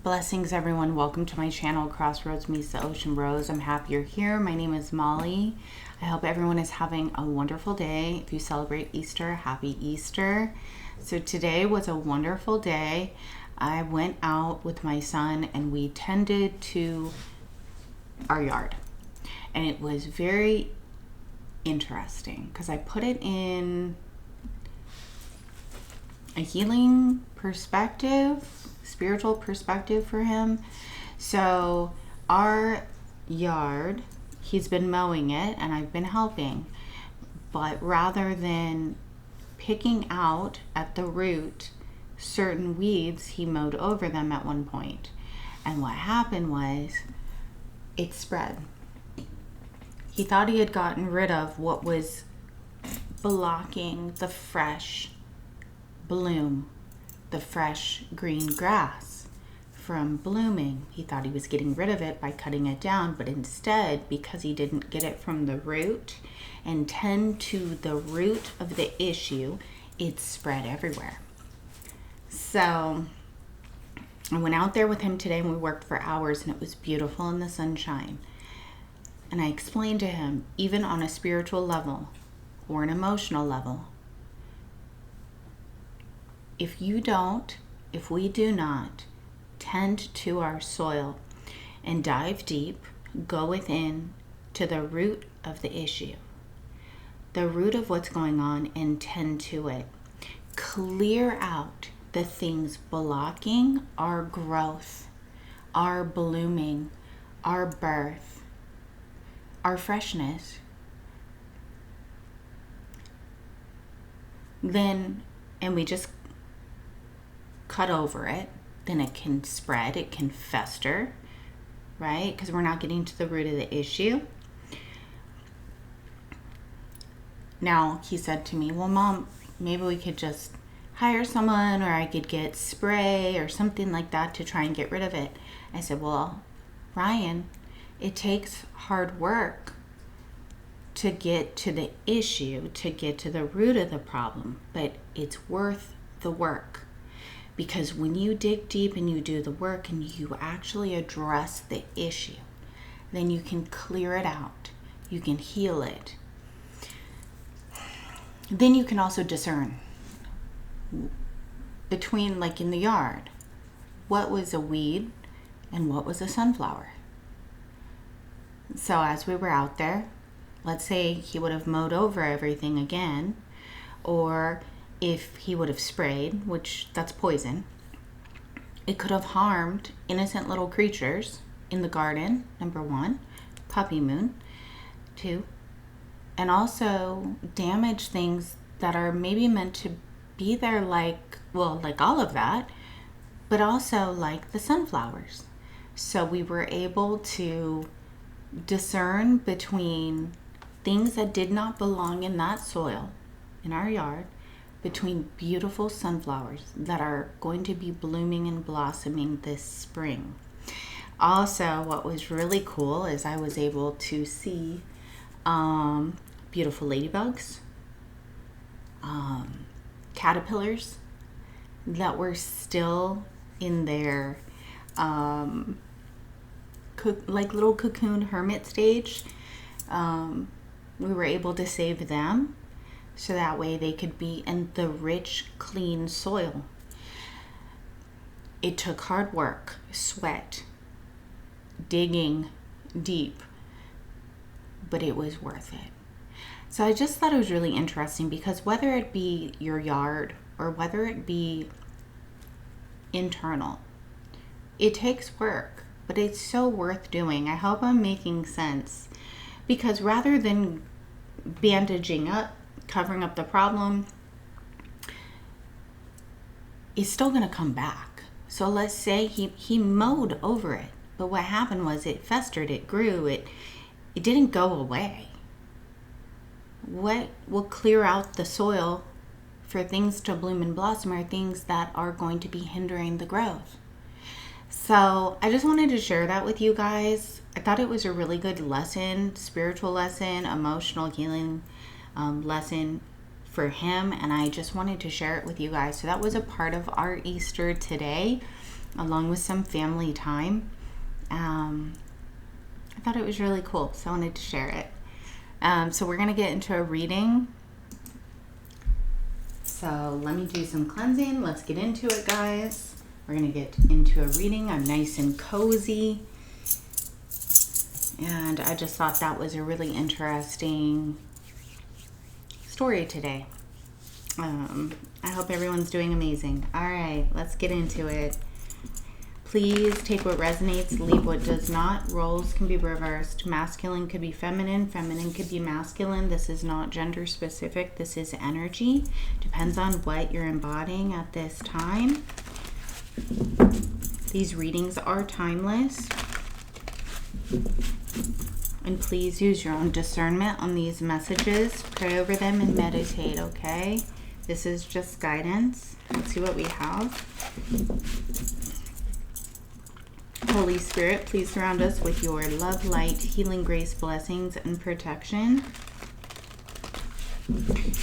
Blessings, everyone. Welcome to my channel, Crossroads Meets the Ocean Rose. I'm happy you're here. My name is Molly. I hope everyone is having a wonderful day. If you celebrate Easter, happy Easter. So today was a wonderful day. I went out with my son and we tended to our yard. And it was very interesting because I put it in a healing perspective, spiritual perspective for him. So our yard, he's been mowing it and I've been helping, but rather than picking out at the root certain weeds, he mowed over them at one point. And what happened was it spread. He thought he had gotten rid of what was blocking the fresh bloom, the fresh green grass from blooming. He thought he was getting rid of it by cutting it down, but instead, because he didn't get it from the root and tend to the root of the issue, it spread everywhere. So I went out there with him today and we worked for hours and it was beautiful in the sunshine. And I explained to him, even on a spiritual level or an emotional level, if we do not tend to our soil and dive deep, go within to the root of the issue, the root of what's going on, and tend to it, clear out the things blocking our growth, our blooming, our birth, our freshness, and we just cut over it, then it can spread, it can fester, right? Because we're not getting to the root of the issue. Now, he said to me, well, Mom, maybe we could just hire someone, or I could get spray or something like that to try and get rid of it. I said, well, Ryan, it takes hard work to get to the issue, to get to the root of the problem, but it's worth the work. Because when you dig deep and you do the work and you actually address the issue, then you can clear it out. You can heal it. Then you can also discern between, like in the yard, what was a weed and what was a sunflower. So as we were out there, let's say he would have mowed over everything again, or if he would have sprayed, which that's poison, it could have harmed innocent little creatures in the garden, number one, puppy moon, two, and also damage things that are maybe meant to be there, like all of that, but also like the sunflowers. So we were able to discern between things that did not belong in that soil in our yard, between beautiful sunflowers that are going to be blooming and blossoming this spring. Also, what was really cool is I was able to see beautiful ladybugs, caterpillars that were still in their like little cocoon hermit stage. We were able to save them, so that way they could be in the rich, clean soil. It took hard work, sweat, digging deep, but it was worth it. So I just thought it was really interesting, because whether it be your yard or whether it be internal, it takes work, but it's so worth doing. I hope I'm making sense, because rather than bandaging up, covering up the problem, it's still going to come back. So let's say he mowed over it, but what happened was it festered, it grew, it didn't go away. What will clear out the soil for things to bloom and blossom are things that are going to be hindering the growth. So I just wanted to share that with you guys. I thought it was a really good lesson, spiritual lesson, emotional healing lesson for him, and I just wanted to share it with you guys. So that was a part of our Easter today. along with some family time. I thought it was really cool, so I wanted to share it. So we're going to get into a reading. So let me do some cleansing. Let's get into it, guys. We're going to get into a reading. I'm nice and cozy. And I just thought that was a really interesting story today. I hope everyone's doing amazing. All right, let's get into it. Please take what resonates, leave what does not. Roles can be reversed. Masculine could be feminine. Feminine could be masculine. This is not gender specific. This is energy. Depends on what you're embodying at this time. These readings are timeless. And please use your own discernment on these messages. Pray over them and meditate, okay? This is just guidance. Let's see what we have. Holy Spirit, please surround us with your love, light, healing, grace, blessings, and protection.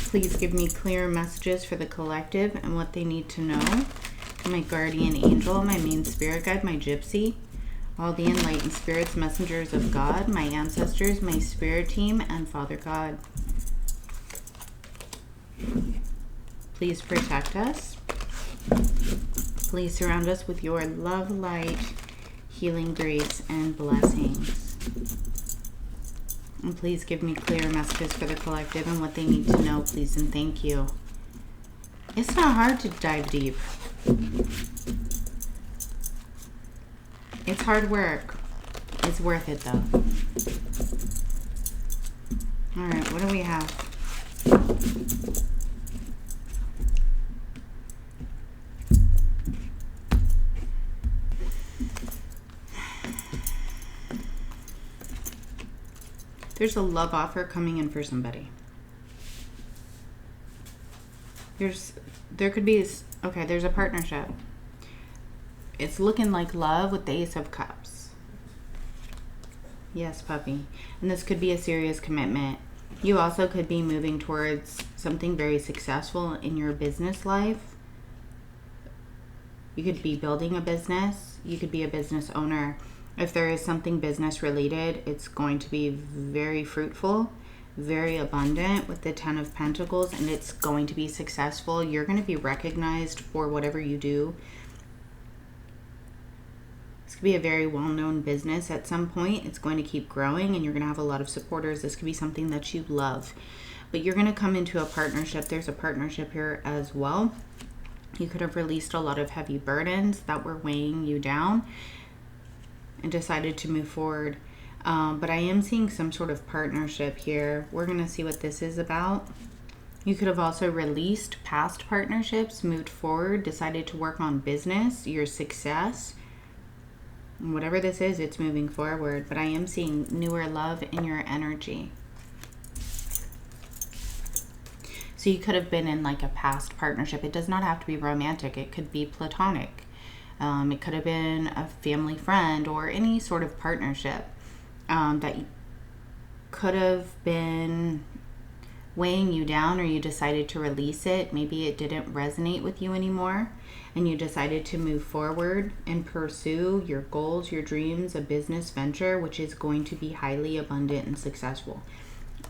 Please give me clear messages for the collective and what they need to know. My guardian angel, my main spirit guide, my gypsy, all the enlightened spirits, messengers of God, my ancestors, my spirit team, and Father God. Please protect us. Please surround us with your love, light, healing, grace, and blessings. And please give me clear messages for the collective and what they need to know, please, and thank you. It's not hard to dive deep. It's hard work. It's worth it, though. All right, what do we have? There's a love offer coming in for somebody. There could be, okay, there's a partnership. It's looking like love with the Ace of Cups. Yes, puppy. And this could be a serious commitment. You also could be moving towards something very successful in your business life. You could be building a business. You could be a business owner. If there is something business related, it's going to be very fruitful, very abundant with the 10 of Pentacles, and it's going to be successful. You're going to be recognized for whatever you do. This could be a very well-known business at some point. It's going to keep growing and you're going to have a lot of supporters. This could be something that you love, but you're going to come into a partnership. There's a partnership here as well. You could have released a lot of heavy burdens that were weighing you down and decided to move forward. But I am seeing some sort of partnership here. We're going to see what this is about. You could have also released past partnerships, moved forward, decided to work on business, your success. And whatever this is, it's moving forward. But I am seeing newer love in your energy. So you could have been in like a past partnership. It does not have to be romantic. It could be platonic. It could have been a family friend or any sort of partnership that could have been weighing you down, or you decided to release it. Maybe it didn't resonate with you anymore and you decided to move forward and pursue your goals, your dreams, a business venture, which is going to be highly abundant and successful.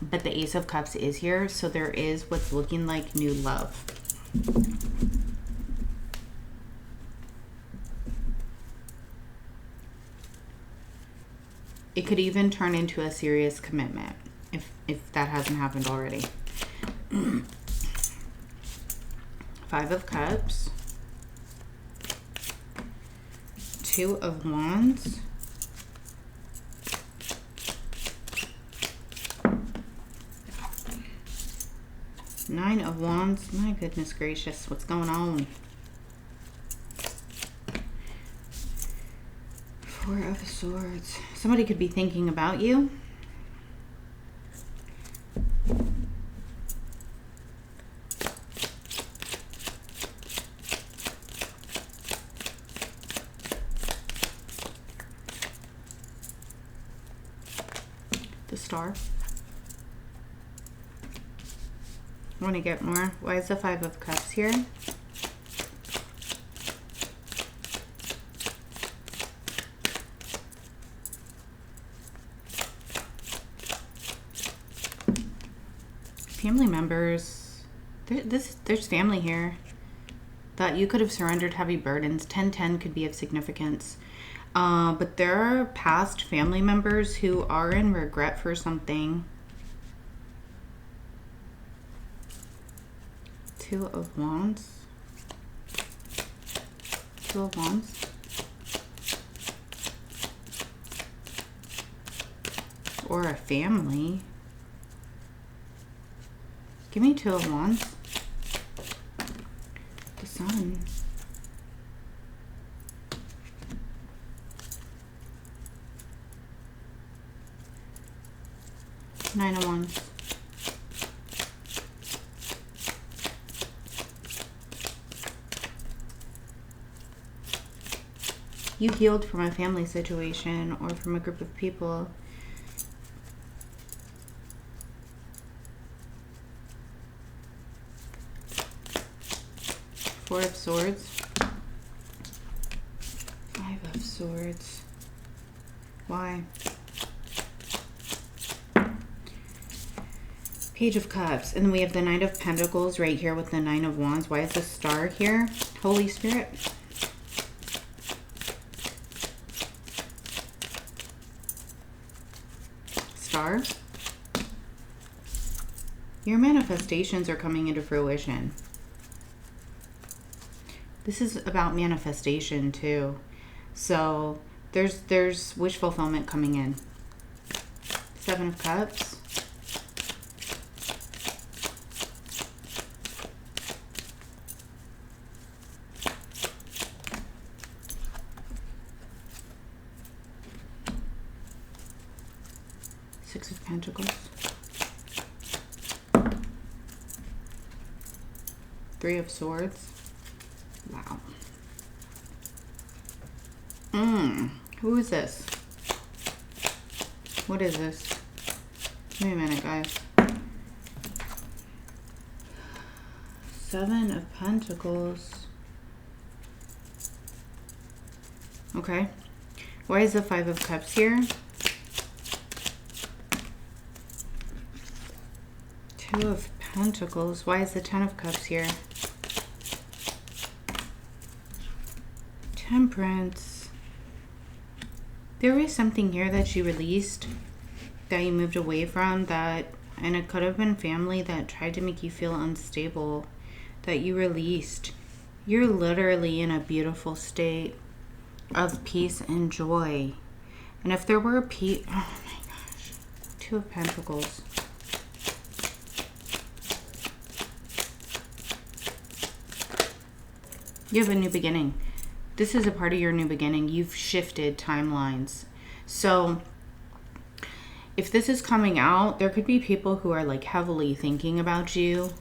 But the Ace of Cups is here, so there is what's looking like new love. It could even turn into a serious commitment if that hasn't happened already. 5 of Cups, 2 of Wands, Nine of Wands. My goodness gracious, what's going on? 4 of Swords. Somebody could be thinking about you. The Star. I want to get more. Why is the 5 of Cups here? family members. There's family here that you could have surrendered heavy burdens. 1010 could be of significance. But there are past family members who are in regret for something. 2 of Wands. 2 of Wands. Or a family. Give me 2 of Wands. The Sun. Nine of Wands. You healed from a family situation or from a group of people. Four of Swords. 5 of Swords. Why? Page of Cups. And then we have the Knight of Pentacles right here with the 9 of Wands. Why is the Star here? Holy Spirit. Star. Your manifestations are coming into fruition. This is about manifestation too. So there's wish fulfillment coming in. 7 of Cups. Six of Pentacles. 3 of Swords. Wow. Who is this? What is this? Give me a minute, guys. 7 of Pentacles. Okay. Why is the 5 of Cups here? 2 of Pentacles. Why is the 10 of Cups here? Temperance. There was something here that you released, that you moved away from, and it could have been family that tried to make you feel unstable, that you released. You're literally in a beautiful state of peace and joy. And if there were peace, oh my gosh, 2 of Pentacles. You have a new beginning. This is a part of your new beginning. You've shifted timelines. So if this is coming out, there could be people who are like heavily thinking about you.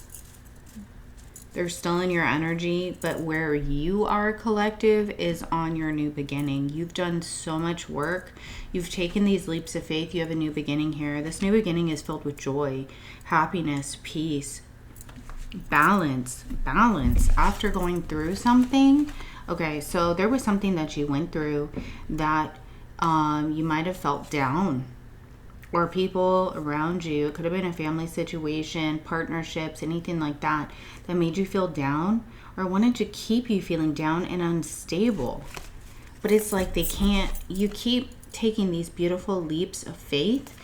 They're still in your energy, but where you are, collective, is on your new beginning. You've done so much work. You've taken these leaps of faith. You have a new beginning here. This new beginning is filled with joy, happiness, peace, balance. After going through something. Okay, so there was something that you went through that you might have felt down, or people around you. It could have been a family situation, partnerships, anything like that made you feel down or wanted to keep you feeling down and unstable. But it's like you keep taking these beautiful leaps of faith,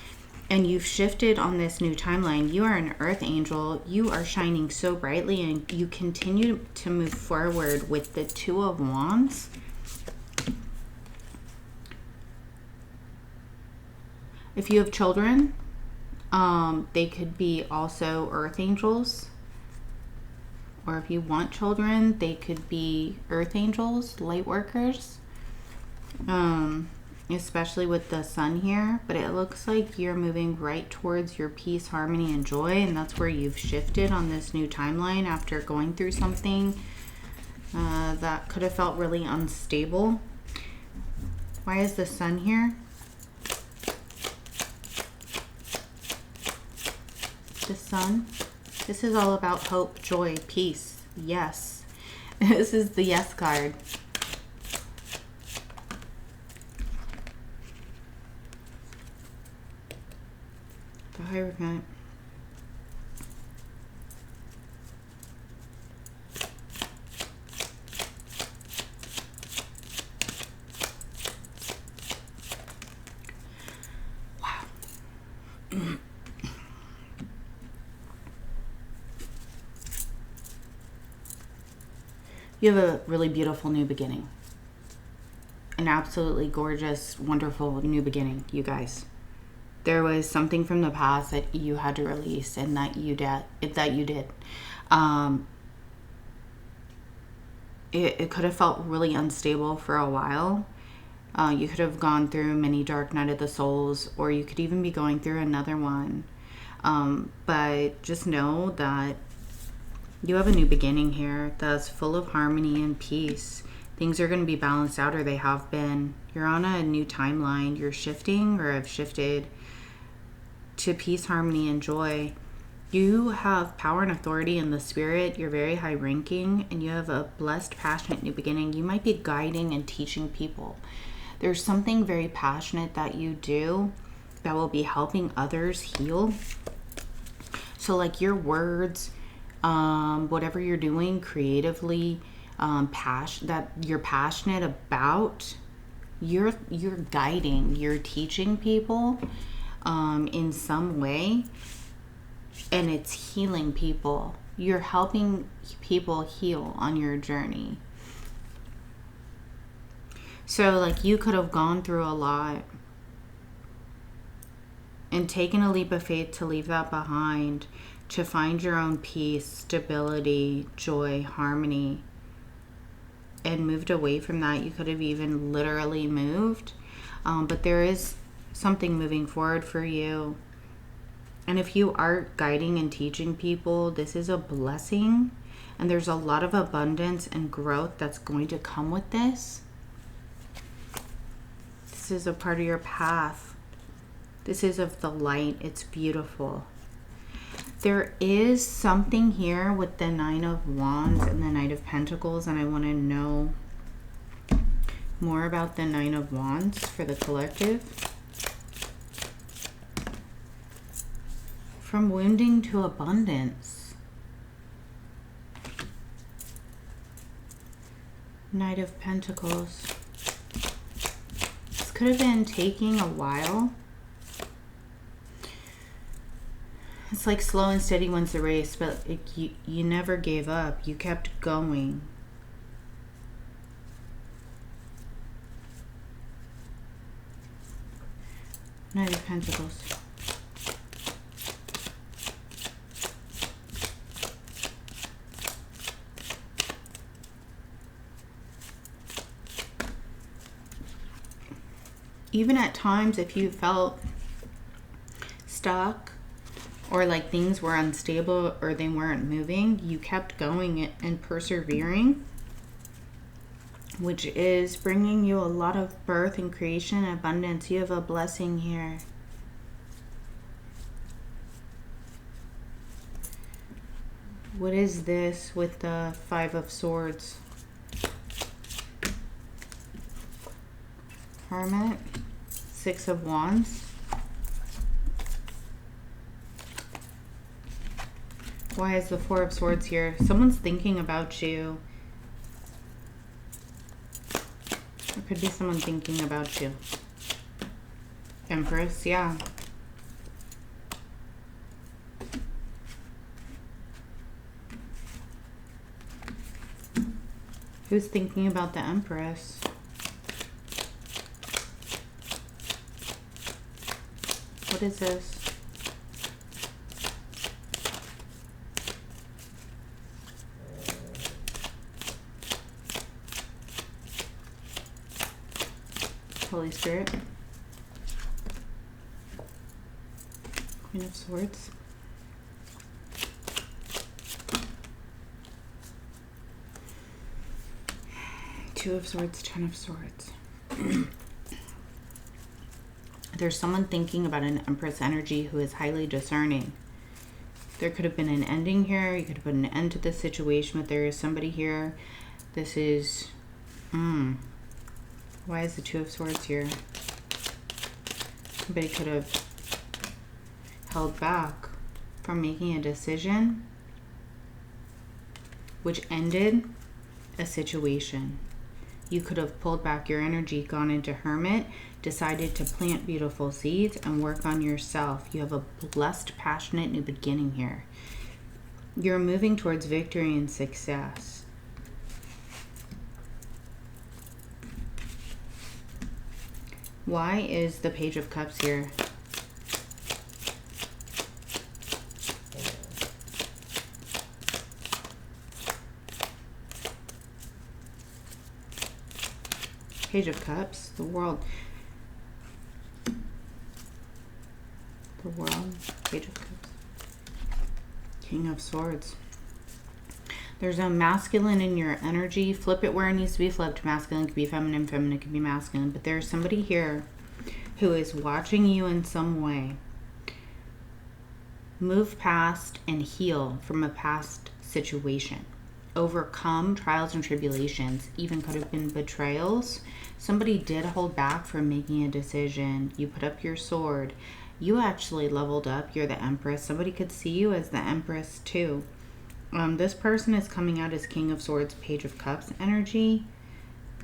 and you've shifted on this new timeline. You are an earth angel. You are shining so brightly, and you continue to move forward with the 2 of Wands. If you have children, they could be also earth angels. Or if you want children, they could be earth angels, light workers. Especially with the sun here, but it looks like you're moving right towards your peace, harmony, and joy, and that's where you've shifted on this new timeline after going through something that could have felt really unstable. Why is the sun here? The sun. This is all about hope, joy, peace. Yes. This is the yes card. The Hierophant. You have a really beautiful new beginning. An absolutely gorgeous, wonderful new beginning, you guys. There was something from the past that you had to release, and that you did. It could have felt really unstable for a while. You could have gone through many dark night of the souls, or you could even be going through another one. But just know that you have a new beginning here that's full of harmony and peace. Things are going to be balanced out, or they have been. You're on a new timeline. You're shifting, or have shifted to peace, harmony, and joy. You have power and authority in the spirit. You're very high ranking, and you have a blessed, passionate new beginning. You might be guiding and teaching people. There's something very passionate that you do that will be helping others heal. So like your words, whatever you're doing creatively, that you're passionate about, you're guiding, you're teaching people in some way, and it's healing people. You're helping people heal on your journey. So like you could have gone through a lot and taken a leap of faith to leave that behind, to find your own peace, stability, joy, harmony, and moved away from that. You could have even literally moved, but there is something moving forward for you. And if you are guiding and teaching people, this is a blessing, and there's a lot of abundance and growth that's going to come with this. This is a part of your path. This is of the light. It's beautiful. There is something here with the Nine of Wands and the Knight of Pentacles, and I want to know more about the Nine of Wands for the collective. From wounding to abundance. Knight of Pentacles. This could have been taking a while. It's like slow and steady wins the race, but you never gave up. You kept going. Knight of Pentacles. Even at times, if you felt stuck, or like things were unstable, or they weren't moving, you kept going and persevering, which is bringing you a lot of birth and creation and abundance. You have a blessing here. What is this with the Five of Swords? Hermit, Six of Wands. Why is the Four of Swords here? Someone's thinking about you. There could be someone thinking about you. Empress, yeah. Who's thinking about the Empress? What is this? Holy Spirit. Queen of Swords. Two of Swords, Ten of Swords. There's someone thinking about an Empress energy who is highly discerning. There could have been an ending here. You could have put an end to this situation, but there is somebody here. This is... Why is the Two of Swords here? Somebody could have held back from making a decision which ended a situation. You could have pulled back your energy, gone into hermit, decided to plant beautiful seeds and work on yourself. You have a blessed, passionate new beginning here. You're moving towards victory and success. Why is the Page of Cups here? Page of Cups, the world. The world, Page of Cups. King of Swords. There's a masculine in your energy. Flip it where it needs to be flipped. Masculine could be feminine, feminine could be masculine. But there's somebody here who is watching you in some way. Move past and heal from a past situation. Overcome trials and tribulations. Even could have been betrayals. Somebody did hold back from making a decision. You put up your sword. You actually leveled up. You're the Empress. Somebody could see you as the Empress too. This person is coming out as King of Swords, Page of Cups energy.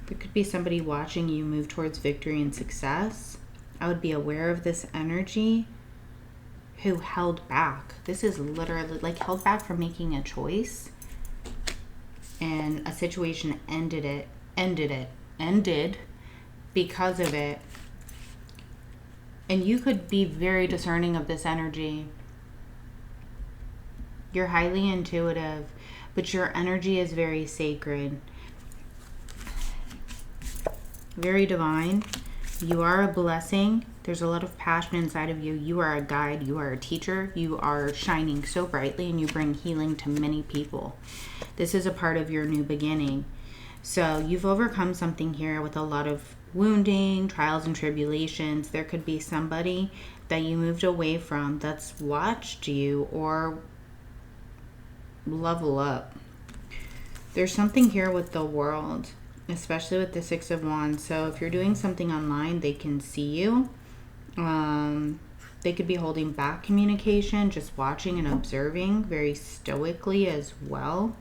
There could be somebody watching you move towards victory and success. I would be aware of this energy who held back. This is literally like held back from making a choice. And a situation ended because of it. And you could be very discerning of this energy. You're highly intuitive, but your energy is very sacred. Very divine. You are a blessing. There's a lot of passion inside of you. You are a guide. You are a teacher. You are shining so brightly and you bring healing to many people. This is a part of your new beginning. So you've overcome something here with a lot of wounding, trials and tribulations. There could be somebody that you moved away from that's watched you or level up. There's something here with the world, especially with the Six of Wands. So if you're doing something online, they can see you. They could be holding back communication, just watching and observing very stoically as well.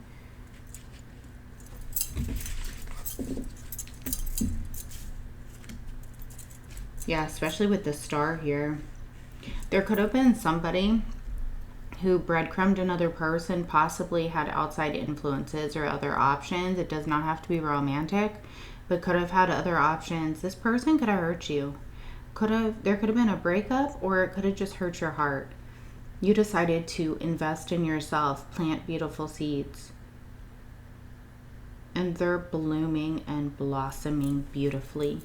Yeah, especially with the star here. There could have been somebody who breadcrumbed another person, possibly had outside influences or other options. It does not have to be romantic, but could have had other options. This person could have hurt you. There could have been a breakup, or it could have just hurt your heart. You decided to invest in yourself, plant beautiful seeds. And they're blooming and blossoming beautifully.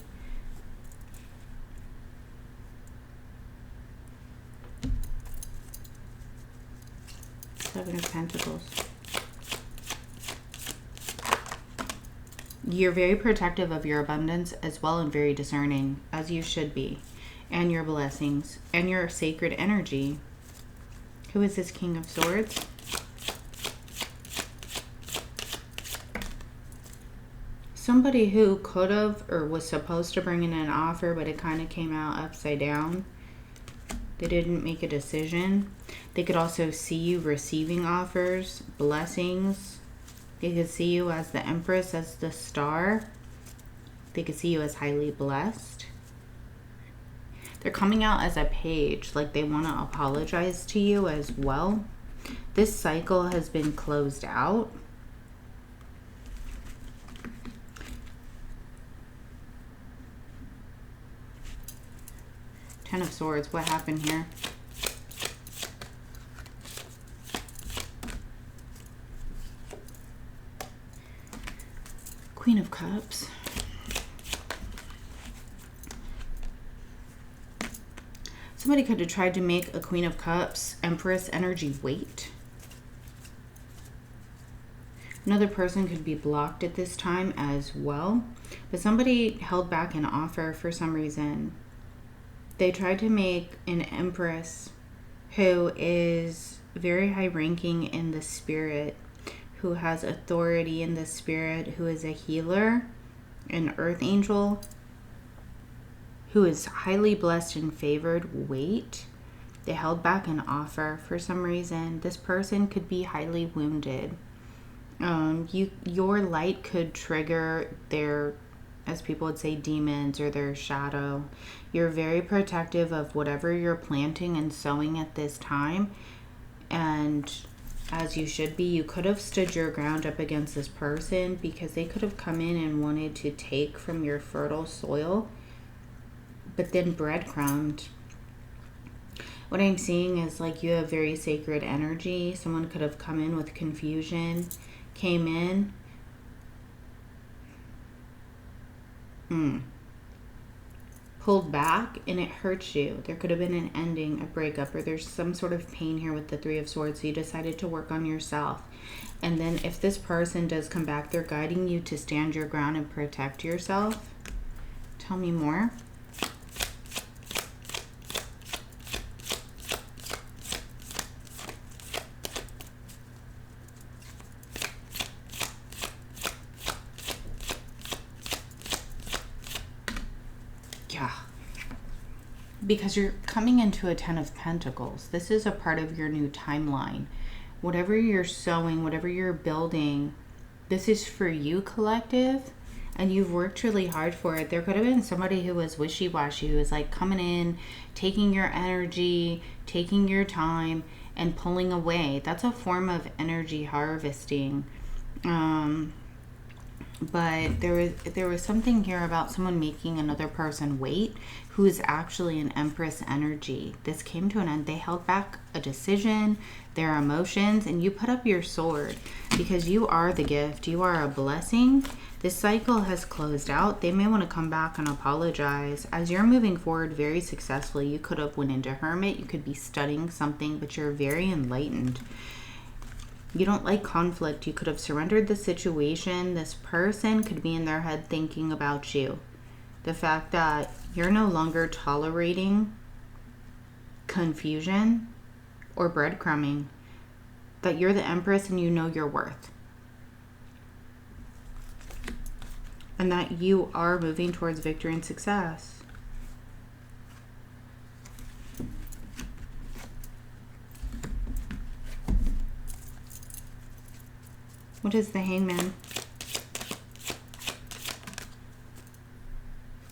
Seven of Pentacles. You're very protective of your abundance as well, and very discerning, as you should be, and your blessings and your sacred energy. Who is this King of Swords? Somebody who could have or was supposed to bring in an offer, but it kind of came out upside down. They didn't make a decision. They could also see you receiving offers, blessings. They could see you as the Empress, as the star. They could see you as highly blessed. They're coming out as a page, like they want to apologize to you as well. This cycle has been closed out. Ten of Swords, what happened here? Queen of Cups. Somebody could have tried to make a Queen of Cups, Empress energy wait. Another person could be blocked at this time as well. But somebody held back an offer for some reason. They tried to make an Empress who is very high ranking in the spirit, who has authority in the spirit, who is a healer, an earth angel, who is highly blessed and favored. Wait. They held back an offer for some reason. This person could be highly wounded. Your light could trigger their as people would say, demons or their shadow. You're very protective of whatever you're planting and sowing at this time. And as you should be, you could have stood your ground up against this person because they could have come in and wanted to take from your fertile soil, but then breadcrumbed. What I'm seeing is like you have very sacred energy. Someone could have come in with confusion, came in, pulled back, and it hurts you. There could have been an ending, a breakup, or there's some sort of pain here with the Three of Swords. So you decided to work on yourself. And then if this person does come back, they're guiding you to stand your ground and protect yourself. Tell me more. Because you're coming into a Ten of Pentacles. This is a part of your new timeline. Whatever you're sowing, whatever you're building, this is for you, collective, and you've worked really hard for it. There could have been somebody who was wishy-washy, who was like coming in, taking your energy, taking your time, and pulling away. That's a form of energy harvesting. But there was something here about someone making another person wait who is actually an Empress energy. This came to an end. They held back a decision, their emotions, and you put up your sword because you are the gift. You are a blessing. This cycle has closed out. They may want to come back and apologize. As you're moving forward very successfully, you could have went into Hermit. You could be studying something, but you're very enlightened. You don't like conflict. You could have surrendered the situation. This person could be in their head thinking about you. The fact that you're no longer tolerating confusion or breadcrumbing. That you're the Empress and you know your worth. And that you are moving towards victory and success. What is the Hangman?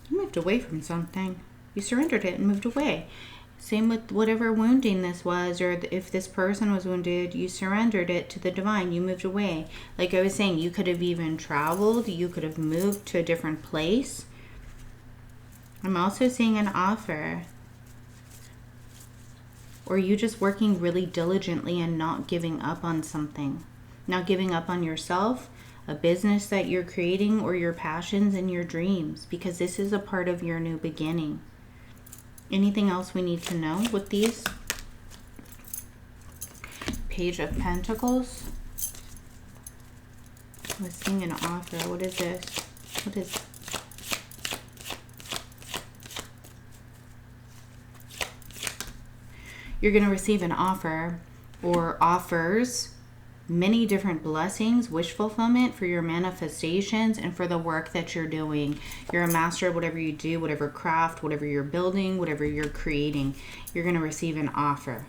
You moved away from something. You surrendered it and moved away. Same with whatever wounding this was, or if this person was wounded, you surrendered it to the divine. You moved away. Like I was saying, you could have even traveled. You could have moved to a different place. I'm also seeing an offer. Or you just working really diligently and not giving up on something. Not giving up on yourself, a business that you're creating, or your passions and your dreams, because this is a part of your new beginning. Anything else we need to know with these? Page of Pentacles. I was seeing an offer. What is this? What is... You're going to receive an offer or offers, many different blessings, wish fulfillment for your manifestations and for the work that you're doing. You're a master of whatever you do, whatever craft, whatever you're building, whatever you're creating. You're going to receive an offer.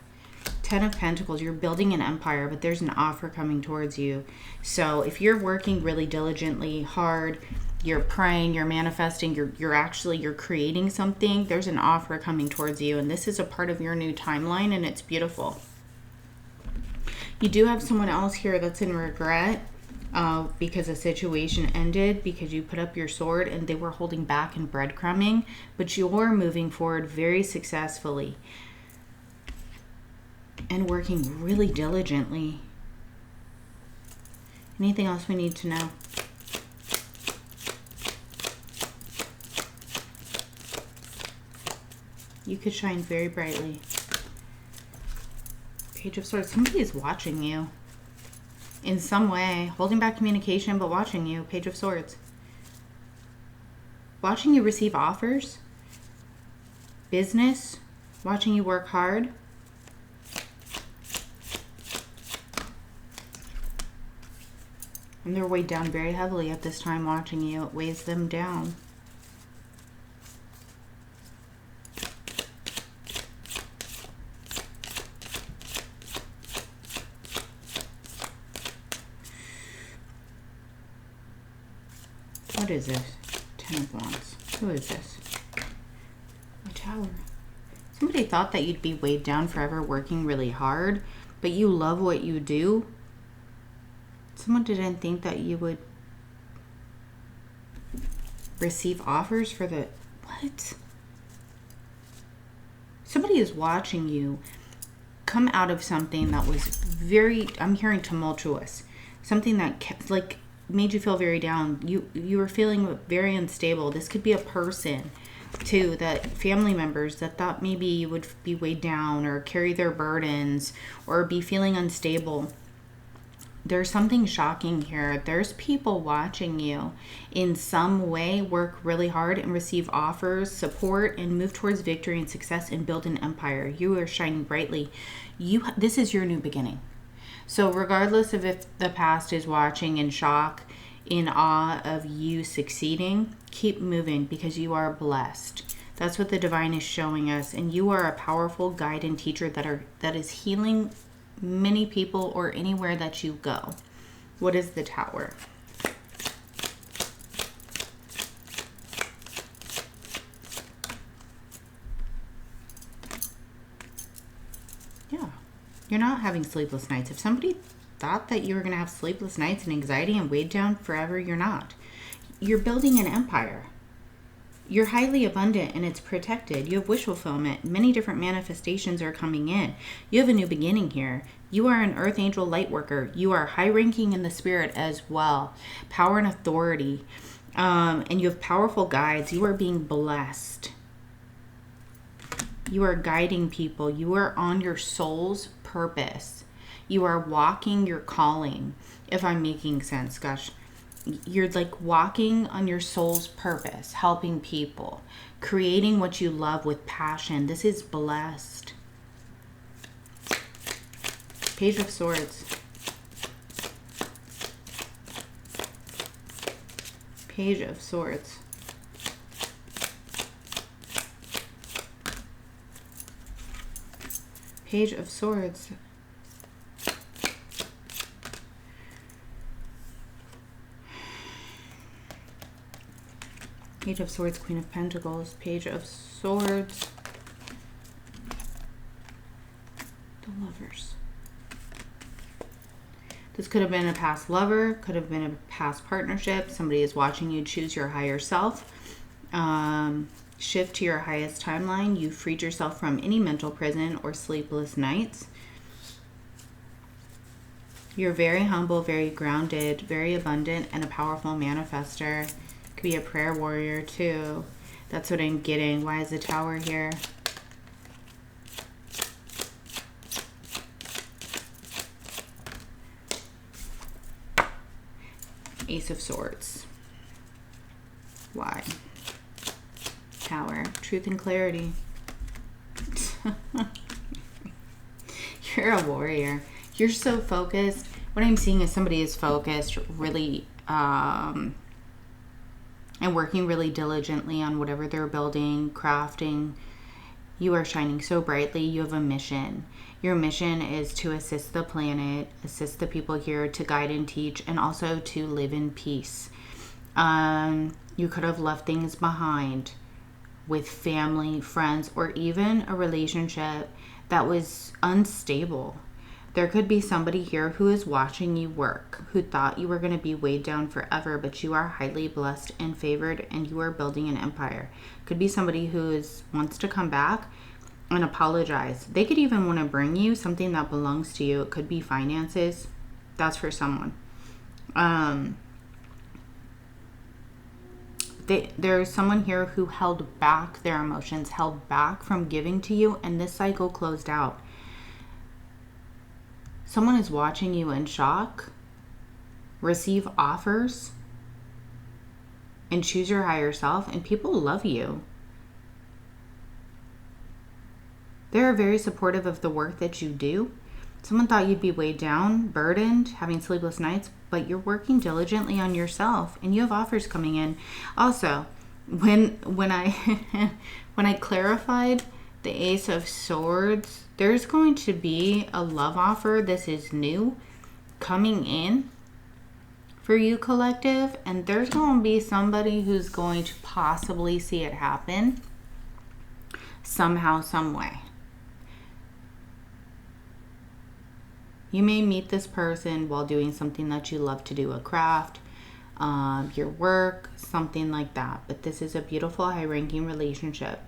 Ten of Pentacles, you're building an empire, but there's an offer coming towards you. So if you're working really diligently, hard, you're praying, you're manifesting, you're creating something, there's an offer coming towards you. And this is a part of your new timeline, and it's beautiful. You do have someone else here that's in regret because a situation ended because you put up your sword and they were holding back and breadcrumbing, but you're moving forward very successfully and working really diligently. Anything else we need to know? You could shine very brightly. Page of Swords. Somebody is watching you in some way, holding back communication, but watching you. Page of Swords. Watching you receive offers, business, watching you work hard. And they're weighed down very heavily at this time watching you. It weighs them down. What is this? Ten of Wands. Who is this? A Tower. Somebody thought that you'd be weighed down forever working really hard, but you love what you do. Someone didn't think that you would receive offers for the... What? Somebody is watching you come out of something that was very, I'm hearing tumultuous. Something that kept, like, made you feel very down. You were feeling very unstable. This could be a person too, that family members that thought maybe you would be weighed down or carry their burdens or be feeling unstable. There's something shocking here. There's people watching you in some way work really hard and receive offers, support, and move towards victory and success and build an empire. You are shining brightly. This is your new beginning. So regardless of if the past is watching in shock, in awe of you succeeding, keep moving because you are blessed. That's what the divine is showing us. And you are a powerful guide and teacher that is healing many people or anywhere that you go. What is the Tower? Yeah. You're not having sleepless nights. If somebody thought that you were going to have sleepless nights and anxiety and weighed down forever, you're not. You're building an empire. You're highly abundant and it's protected. You have wish fulfillment. Many different manifestations are coming in. You have a new beginning here. You are an earth angel light worker. You are high ranking in the spirit as well. Power and authority. And you have powerful guides. You are being blessed. You are guiding people. You are on your soul's purpose. You are walking your calling, if I'm making sense. Gosh, you're like walking on your soul's purpose, helping people, creating what you love with passion. This is blessed. Page of Swords. Page of Swords. Page of Swords. Page of Swords, Queen of Pentacles, Page of Swords, the Lovers. This could have been a past lover, could have been a past partnership. Somebody is watching you choose your higher self. Shift to your highest timeline. You freed yourself from any mental prison or sleepless nights. You're very humble, very grounded, very abundant, and a powerful manifester. Could be a prayer warrior too. That's what I'm getting. Why is the Tower here? Ace of Swords. Why? Tower. Truth and clarity. You're a warrior. You're so focused. What I'm seeing is somebody is focused, really, and working really diligently on whatever they're building, crafting. You are shining so brightly. You have a mission. Your mission is to assist the planet, assist the people here, to guide and teach, and also to live in peace. You could have left things behind with family, friends, or even a relationship that was unstable. There could be somebody here who is watching you work, who thought you were going to be weighed down forever, but you are highly blessed and favored, and you are building an empire. Could be somebody who wants to come back and apologize. They could even want to bring you something that belongs to you. It could be finances. That's for someone. There's someone here who held back their emotions, held back from giving to you, and this cycle closed out. Someone is watching you in shock, receive offers, and choose your higher self, and people love you. They're very supportive of the work that you do. Someone thought you'd be weighed down, burdened, having sleepless nights, but you're working diligently on yourself, and you have offers coming in. Also, when I clarified the Ace of Swords, there's going to be a love offer. This is new, coming in for you, collective, and there's going to be somebody who's going to possibly see it happen somehow, some way. You may meet this person while doing something that you love to do, a craft, your work, something like that. But this is a beautiful, high-ranking relationship.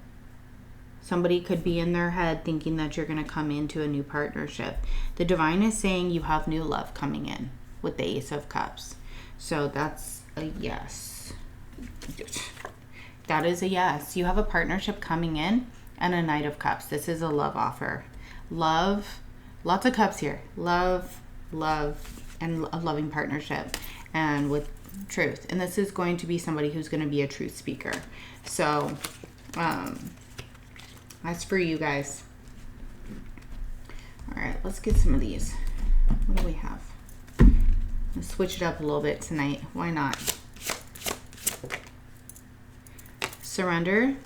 Somebody could be in their head thinking that you're going to come into a new partnership. The divine is saying you have new love coming in with the Ace of Cups. So that's a yes. That is a yes. You have a partnership coming in and a Knight of Cups. This is a love offer. Love, lots of cups here. Love, and a loving partnership. And with truth. And this is going to be somebody who's going to be a truth speaker. So, that's for you guys. All right, let's get some of these. What do we have? Let's switch it up a little bit tonight. Why not? Surrender.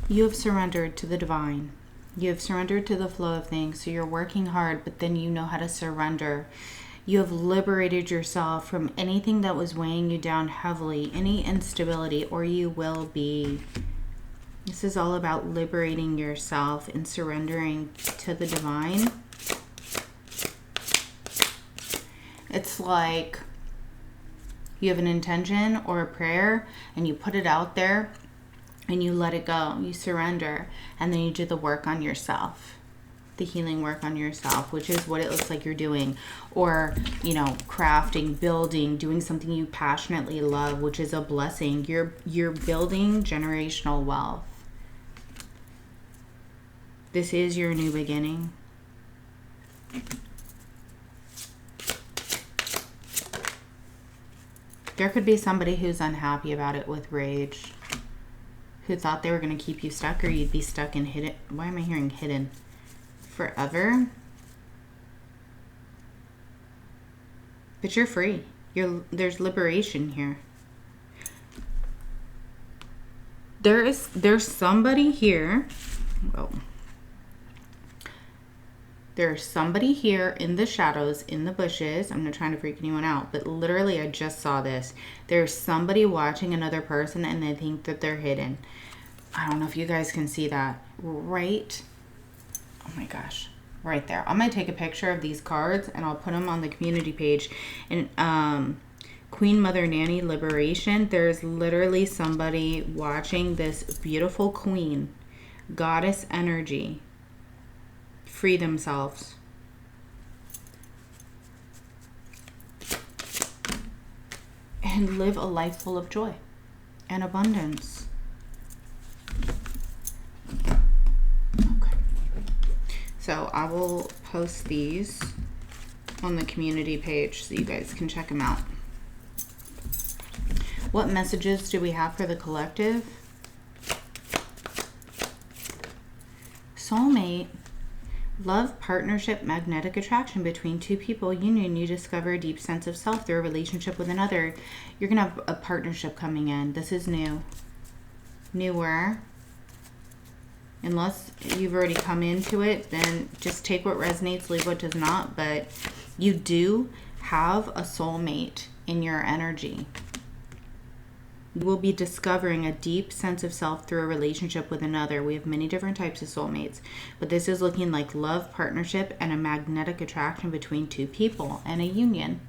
You have surrendered to the divine. You have surrendered to the flow of things. So you're working hard, but then you know how to surrender. You have liberated yourself from anything that was weighing you down heavily, any instability, or you will be. This is all about liberating yourself and surrendering to the divine. It's like you have an intention or a prayer and you put it out there and you let it go. You surrender, and then you do the work on yourself. The healing work on yourself, which is what it looks like you're doing. Or, you know, crafting, building, doing something you passionately love, which is a blessing. You're building generational wealth. This is your new beginning. There could be somebody who's unhappy about it with rage, who thought they were going to keep you stuck, or you'd be stuck in hidden. Why am I hearing hidden? Forever. But you're free. There's liberation here. There's somebody here. Oh. There's somebody here in the shadows, in the bushes. I'm not trying to freak anyone out, but literally I just saw this. There's somebody watching another person and they think that they're hidden. I don't know if you guys can see that. Right. Oh my gosh. Right there. I'm going to take a picture of these cards and I'll put them on the community page. And Queen Mother Nanny Liberation. There's literally somebody watching this beautiful queen, goddess energy, free themselves. And live a life full of joy and abundance. Okay. So I will post these on the community page so you guys can check them out. What messages do we have for the collective? Soulmate. Love, partnership, magnetic attraction between two people. Union, you discover a deep sense of self through a relationship with another. You're going to have a partnership coming in. This is new. Newer. Unless you've already come into it, then just take what resonates, leave what does not. But you do have a soulmate in your energy. You will be discovering a deep sense of self through a relationship with another. We have many different types of soulmates, but this is looking like love, partnership, and a magnetic attraction between two people and a union.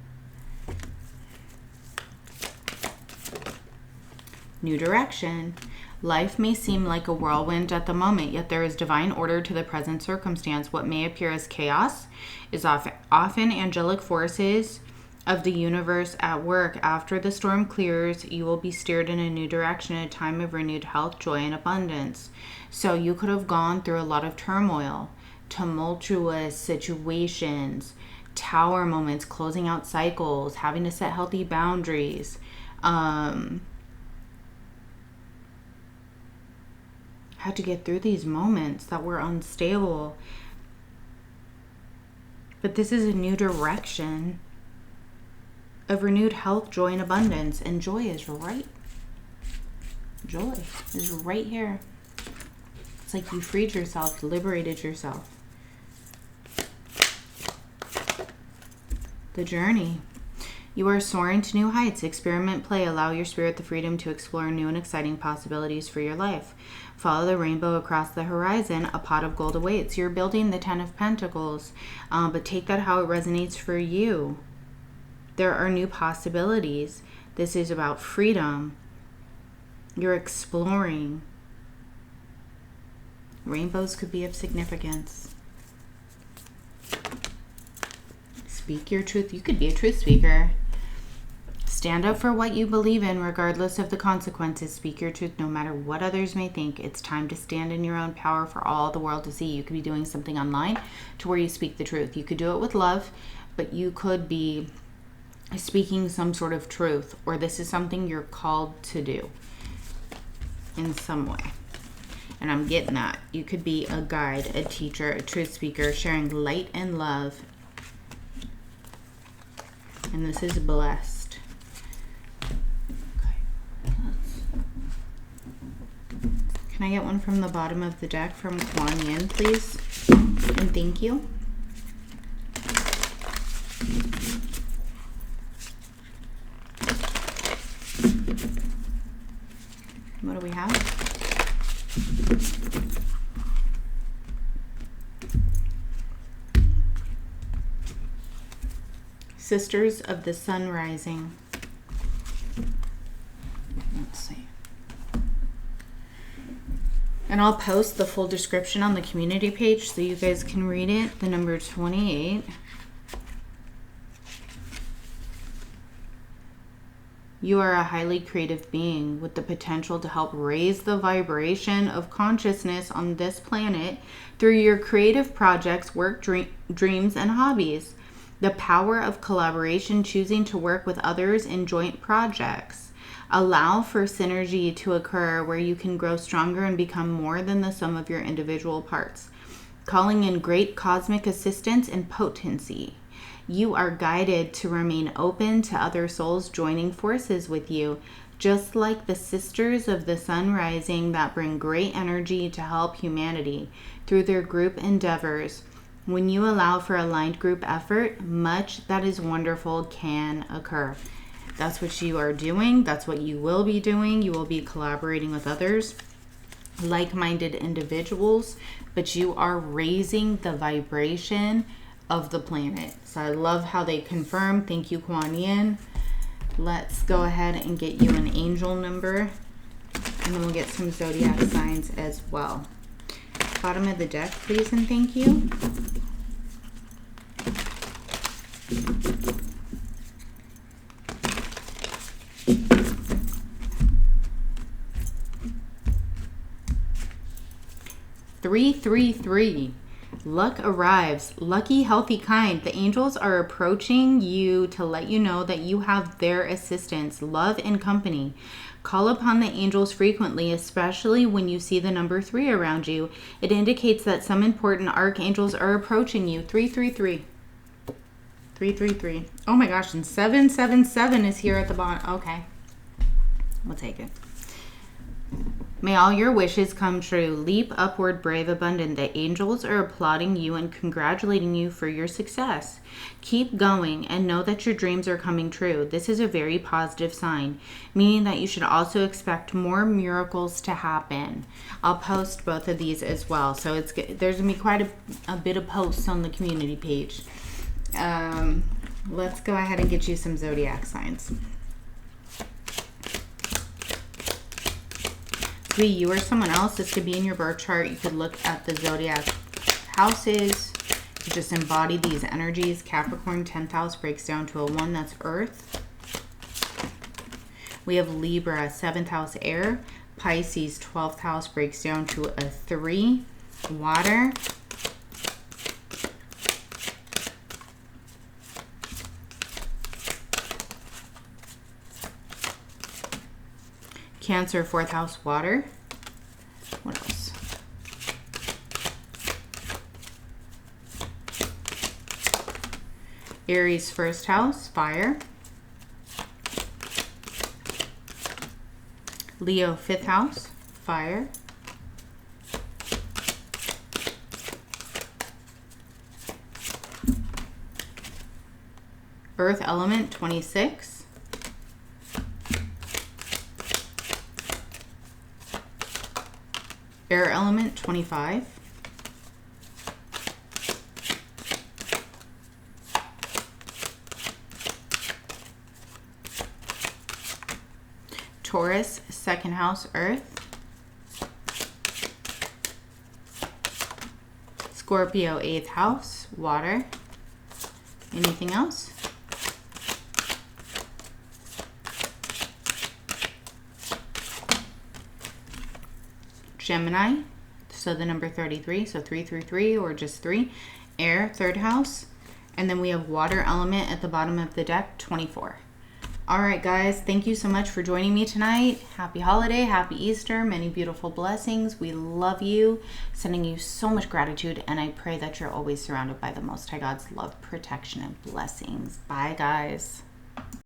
New direction. Life may seem like a whirlwind at the moment, yet there is divine order to the present circumstance. What may appear as chaos is often angelic forces of the universe at work. After the storm clears, you will be steered in a new direction, a time of renewed health, joy, and abundance. So you could have gone through a lot of turmoil, tumultuous situations, tower moments, closing out cycles, having to set healthy boundaries, had to get through these moments that were unstable. But this is a new direction of renewed health, joy, and abundance. And joy is right Joy is right here. It's like you freed yourself, liberated yourself. The journey. You are soaring to new heights. Experiment, play. Allow your spirit the freedom to explore new and exciting possibilities for your life. Follow the rainbow across the horizon. A pot of gold awaits. You're building the 10 of Pentacles, but take that how it resonates for you. There are new possibilities. This is about freedom. You're exploring. Rainbows could be of significance. Speak your truth. You could be a truth speaker. Stand up for what you believe in, regardless of the consequences. Speak your truth, no matter what others may think. It's time to stand in your own power for all the world to see. You could be doing something online to where you speak the truth. You could do it with love, but you could be speaking some sort of truth, or this is something you're called to do in some way. And I'm getting that. You could be a guide, a teacher, a truth speaker, sharing light and love. And this is blessed. Can I get one from the bottom of the deck from Kuan Yin, please? And thank you. What do we have? Sisters of the Sun Rising. Let's see. And I'll post the full description on the community page so you guys can read it. The number 28. You are a highly creative being with the potential to help raise the vibration of consciousness on this planet through your creative projects, work, dreams, and hobbies. The power of collaboration, choosing to work with others in joint projects. Allow for synergy to occur where you can grow stronger and become more than the sum of your individual parts. Calling in great cosmic assistance and potency. You are guided to remain open to other souls joining forces with you, just like the Sisters of the Sun Rising that bring great energy to help humanity through their group endeavors. When you allow for aligned group effort, much that is wonderful can occur. That's what you are doing. That's what you will be doing. You will be collaborating with others, like-minded individuals, but you are raising the vibration of the planet. So I love how they confirm. Thank you, Kuan Yin. Let's go ahead and get you an angel number, and then we'll get some zodiac signs as well. Bottom of the deck, please, and thank you. Three, 3, 3. Luck arrives. Lucky, healthy, kind. The angels are approaching you to let you know that you have their assistance, love, and company. Call upon the angels frequently, especially when you see the number 3 around you. It indicates that some important archangels are approaching you. 333. 333. Oh my gosh, and 777 is here at the bottom. Okay. We'll take it. May all your wishes come true. Leap upward, brave, abundant. The angels are applauding you and congratulating you for your success. Keep going and know that your dreams are coming true. This is a very positive sign, meaning that you should also expect more miracles to happen. I'll post both of these as well. So there's going to be quite a bit of posts on the community page. Let's go ahead and get you some zodiac signs. You or someone else, this could be in your birth chart. You could look at the zodiac houses to just embody these energies. Capricorn, 10th house breaks down to a 1. That's earth. We have Libra, 7th house air. Pisces, 12th house breaks down to a 3. Water. Cancer, 4th house, water. What else? Aries, 1st house, fire. Leo, 5th house, fire. Earth element, 26. Air element, 25. Taurus, 2nd house, earth. Scorpio, 8th house, water. Anything else? Gemini, so the number 33, so 333 or just 3. Air, 3rd house. And then we have water element at the bottom of the deck, 24. All right, guys, thank you so much for joining me tonight. Happy holiday, happy Easter, many beautiful blessings. We love you, sending you so much gratitude, and I pray that you're always surrounded by the Most High God's love, protection, and blessings. Bye, guys.